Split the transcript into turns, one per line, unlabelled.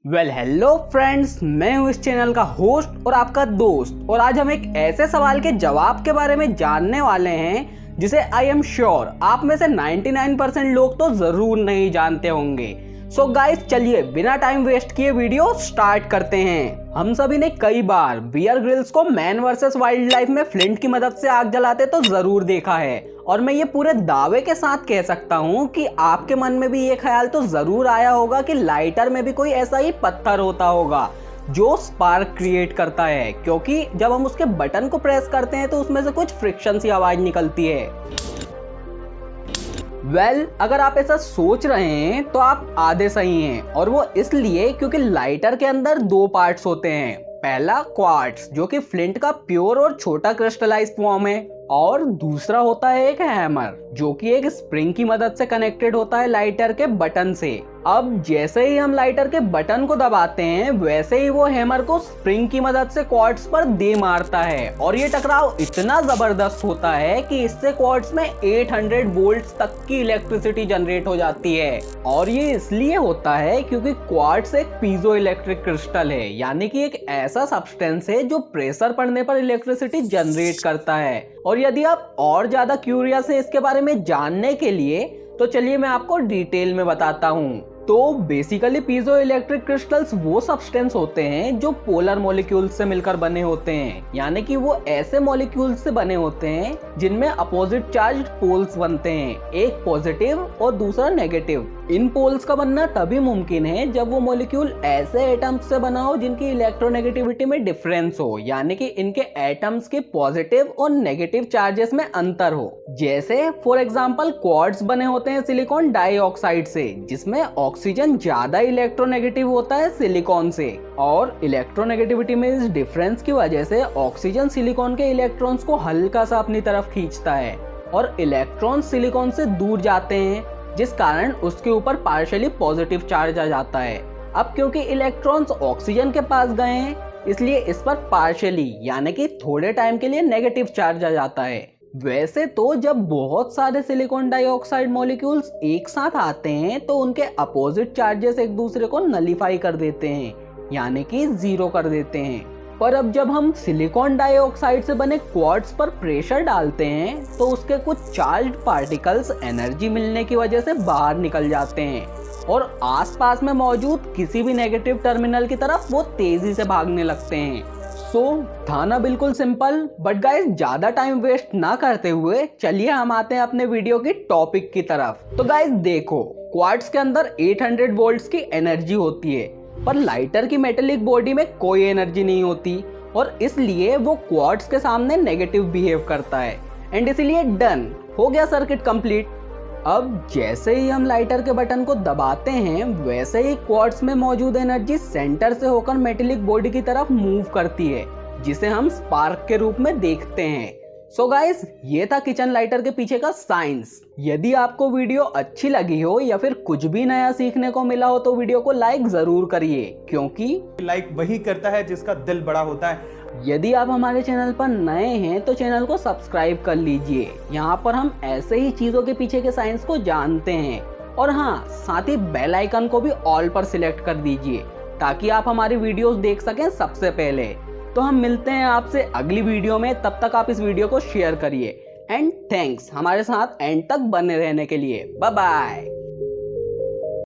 Hello friends, मैं हूं इस चैनल का होस्ट और आपका दोस्त। और आज हम एक ऐसे सवाल के जवाब के बारे में जानने वाले हैं जिसे आई एम श्योर आप में से 99% लोग तो जरूर नहीं जानते होंगे। सो गाइस, चलिए बिना टाइम वेस्ट किए वीडियो स्टार्ट करते हैं। हम सभी ने कई बार बियर ग्रिल्स को मैन वर्सेस वाइल्ड लाइफ में फ्लिंट की मदद से आग जलाते तो जरूर देखा है। और मैं ये पूरे दावे के साथ कह सकता हूँ कि आपके मन में भी ये ख्याल तो जरूर आया होगा कि लाइटर में भी कोई ऐसा ही पत्थर होता होगा जो स्पार्क क्रिएट करता है, क्योंकि जब हम उसके बटन को प्रेस करते हैं तो उसमें से कुछ फ्रिक्शन सी आवाज निकलती है। अगर आप ऐसा सोच रहे हैं तो आप आधे सही हैं, और वो इसलिए क्योंकि लाइटर के अंदर दो पार्ट्स होते हैं। पहला क्वार्ट्ज, जो कि फ्लिंट का प्योर और छोटा क्रिस्टलाइज्ड फॉर्म है, और दूसरा होता है एक हैमर, जो कि एक स्प्रिंग की मदद से कनेक्टेड होता है लाइटर के बटन से। अब जैसे ही हम लाइटर के बटन को दबाते हैं वैसे ही वो हैमर को स्प्रिंग की मदद से क्वार्ट्ज पर दे मारता है, और ये टकराव इतना जबरदस्त होता है कि इससे क्वार्ट्ज में 800 वोल्ट्स तक की इलेक्ट्रिसिटी जनरेट हो जाती है। और ये इसलिए होता है क्योंकि क्वार्ट्ज एक पीजो इलेक्ट्रिक क्रिस्टल है, यानी कि एक ऐसा सब्सटेंस है जो प्रेशर पड़ने पर इलेक्ट्रिसिटी जनरेट करता है। और यदि आप और ज्यादा क्यूरियस हैं इसके बारे में जानने के लिए, तो चलिए मैं आपको डिटेल में बताता हूँ। तो बेसिकली पीजो इलेक्ट्रिक क्रिस्टल्स वो सब्सटेंस होते हैं जो पोलर मॉलिक्यूल्स से मिलकर बने होते हैं, यानी कि वो ऐसे मॉलिक्यूल्स से बने होते हैं जिनमें अपोजिट चार्ज्ड पोल्स बनते हैं, एक पॉजिटिव और दूसरा नेगेटिव। इन पोल्स का बनना तभी मुमकिन है जब वो मॉलिक्यूल ऐसे एटम्स से बना हो जिनकी इलेक्ट्रोनेगेटिविटी में डिफरेंस हो, यानी कि इनके एटम्स के पॉजिटिव और नेगेटिव चार्जेस में अंतर हो। जैसे फॉर एग्जांपल क्वार्ट्ज बने होते हैं सिलिकॉन डाइऑक्साइड से, जिसमें ऑक्सीजन ज्यादा इलेक्ट्रोनेगेटिव होता है सिलिकॉन से, और इलेक्ट्रोनेगेटिविटी में इस डिफरेंस की वजह से ऑक्सीजन सिलिकॉन के इलेक्ट्रॉन्स को हल्का सा अपनी तरफ खींचता है, और इलेक्ट्रॉन सिलिकॉन से दूर जाते हैं, जिस कारण उसके ऊपर पार्शियली पॉजिटिव चार्ज आ जाता है। अब क्योंकि इलेक्ट्रॉन्स ऑक्सीजन के पास गए हैं, इसलिए इस पर पार्शियली यानी कि थोड़े टाइम के लिए नेगेटिव चार्ज आ जाता है। वैसे तो जब बहुत सारे सिलिकॉन डाइऑक्साइड मॉलिक्यूल्स एक साथ आते हैं तो उनके अपोजिट चार्जेस एक दूसरे को नलीफाई कर देते हैं, यानी कि जीरो कर देते हैं। पर अब जब हम सिलिकॉन डाइऑक्साइड से बने क्वार्ट्ज पर प्रेशर डालते हैं तो उसके कुछ चार्ज्ड पार्टिकल्स एनर्जी मिलने की वजह से बाहर निकल जाते हैं, और आसपास में मौजूद किसी भी नेगेटिव टर्मिनल की तरफ वो तेजी से भागने लगते हैं। था ना बिल्कुल सिंपल। बट गाइस, ज्यादा टाइम वेस्ट ना करते हुए चलिए हम आते हैं अपने वीडियो की टॉपिक की तरफ। तो गाइस देखो, क्वार्ट्ज के अंदर 800 वोल्ट्स की एनर्जी होती है, पर लाइटर की मेटेलिक बॉडी में कोई एनर्जी नहीं होती, और इसलिए वो क्वार्ट्ज के सामने नेगेटिव बिहेव करता है, एंड इसलिए डन हो गया सर्किट कंप्लीट। अब जैसे ही हम लाइटर के बटन को दबाते हैं वैसे ही क्वार्ट्ज में मौजूद एनर्जी सेंटर से होकर मेटेलिक बॉडी की तरफ मूव करती है, जिसे हम स्पार्क के रूप में देखते हैं। सो गाइस, ये था किचन लाइटर के पीछे का साइंस। यदि आपको वीडियो अच्छी लगी हो या फिर कुछ भी नया सीखने को मिला हो तो वीडियो को लाइक जरूर करिए, क्योंकि
लाइक वही करता है जिसका दिल बड़ा होता है।
यदि आप हमारे चैनल पर नए हैं तो चैनल को सब्सक्राइब कर लीजिए। यहाँ पर हम ऐसे ही चीजों के पीछे के साइंस को जानते हैं। और हाँ, साथ ही बेल आइकन को भी ऑल पर सिलेक्ट कर दीजिए ताकि आप हमारी वीडियोस देख सकें सबसे पहले। तो हम मिलते हैं आपसे अगली वीडियो में, तब तक आप इस वीडियो को शेयर करिए। एंड थैंक्स हमारे साथ एंड तक बने रहने के लिए। Bye bye.